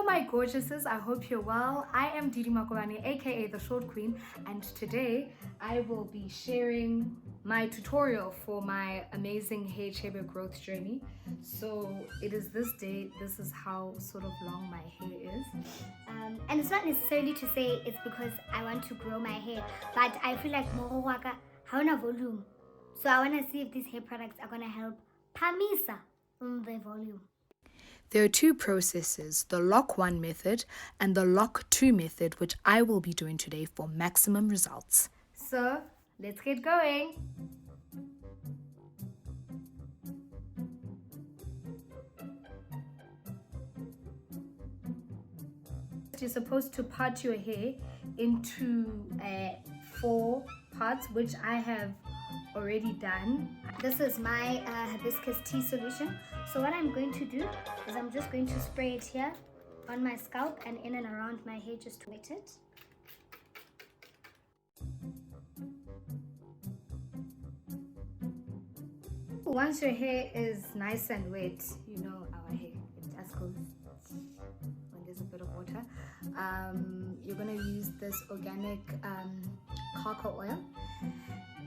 Hello my gorgeouses, I hope you're well. I am Didi Makobane, aka the Short Queen, and today I will be sharing my tutorial for my amazing hair chebe growth journey. So it is this day, this is how sort of long my hair is. And it's not necessarily to say it's because I want to grow my hair, but I feel like more waka hauna volume. So I want to see if these hair products are going to help pamisa the volume. There are two processes, the lock 1 method and the lock 2 method, which I will be doing today for maximum results. So let's get going. You're supposed to part your hair into 4 parts, which I have already done. This is my hibiscus tea solution. So what I'm going to do is I'm just going to spray it here on my scalp and in and around my hair just to wet it. Once your hair is nice and wet, you know our hair, it just goes when there's a bit of water. You're going to use this organic cocoa oil,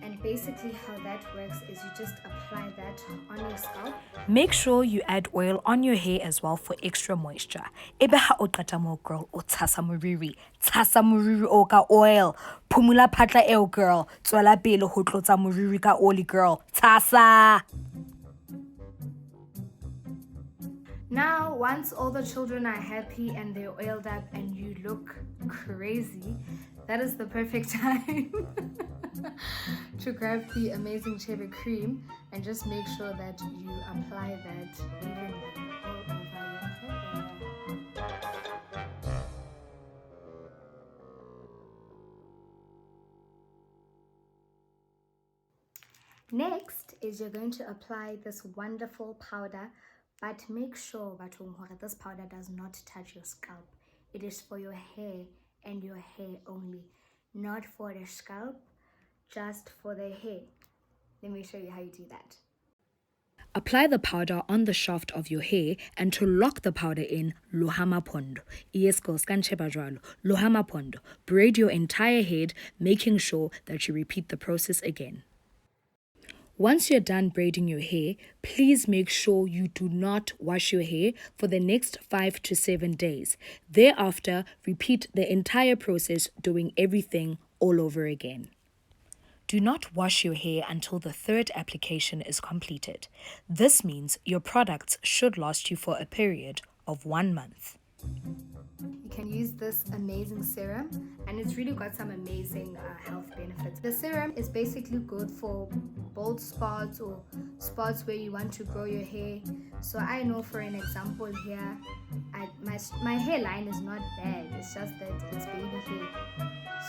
and basically how that works is you just apply that on your scalp. Make sure you add oil on your hair as well for extra moisture. Ebe ha o qeta mo girl o tshasa moriri o ka oil. Phumula phatla eo girl, tswela pele ho tlotsa moriri ka oli girl. Tshasa. Now, once all the children are happy and they're oiled up and you look crazy, that is the perfect time to grab the amazing chebe cream and just make sure that you apply that evenly all over your hair. Next is you're going to apply this wonderful powder, but make sure that this powder does not touch your scalp. It is for your hair and your hair only, not for the scalp, just for the hair. Let me show you how you do that. Apply the powder on the shaft of your hair, and to lock the powder in, lohama pondo. Yes, girls, lohama pondo. Braid your entire head, making sure that you repeat the process again. Once you're done braiding your hair, please make sure you do not wash your hair for the next 5 to 7 days. Thereafter, repeat the entire process, doing everything all over again. Do not wash your hair until the 3rd application is completed. This means your products should last you for a period of 1 month. You can use this amazing serum, and it's really got some amazing health benefits. The serum is basically good for bald spots or spots where you want to grow your hair. So I know, for an example here, my hairline is not bad, it's just that it's baby hair.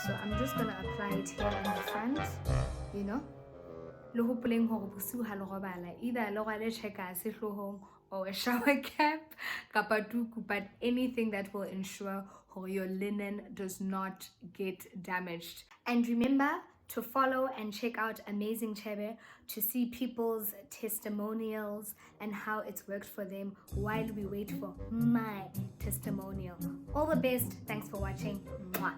So I'm just going to apply it here in the front, you know. Either or a shower cap, kapatuku, but anything that will ensure your linen does not get damaged. And remember to follow and check out Amazing Chebe to see people's testimonials and how it's worked for them while we wait for my testimonial. All the best. Thanks for watching. Mwah.